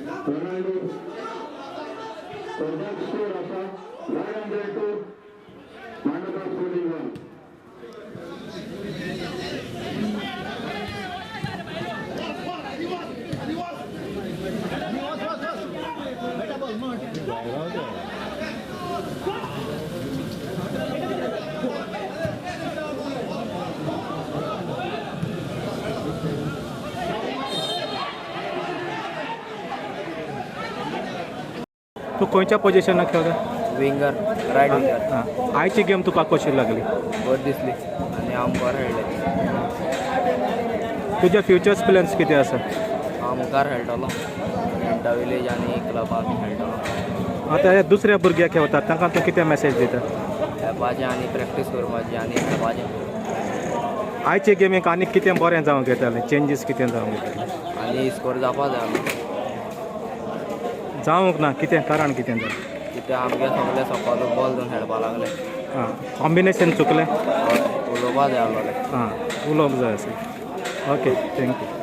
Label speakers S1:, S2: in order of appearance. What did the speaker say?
S1: Ronaldo. So that score of 102. Mandapa 41.
S2: तू खंयच्या पोझिशनाक खेळटा?
S3: Winger, right winger.
S2: हां आयची गेम तुका कशी लागली?
S3: बरी दिसली आनी हांव बरें खेळ्ळें.
S2: तुजे फ्युचर्स प्लॅन्स कितें आसा?
S3: हांव मुखार खेळटलो इंटा विलेज आनी क्लबाक खेळटलो.
S2: आतां हे दुसऱ्या भुरग्याक खेळटात तांकां तूं कितें मॅसेज दिता?
S3: खेळपाचें आनी प्रॅक्टीस करपाची आनी खेळपाचें.
S2: आयचे गेमीक आनी कितें बरें जावंक येतालें? चेंजीस कितें जावंक येतालें?
S3: आनी स्कोर जावपा जाय आमी.
S2: जावंक ना कितें कारण कितें जालें?
S3: कित्याक आमगे सगळे सकयल बॉल घेवन खेळपा लागले.
S2: हां कॉम्बिनेशन चुकलें?
S3: उलोवपा जाय आसलोलें.
S2: हां उलोवप जाय आसलें. Okay thank you.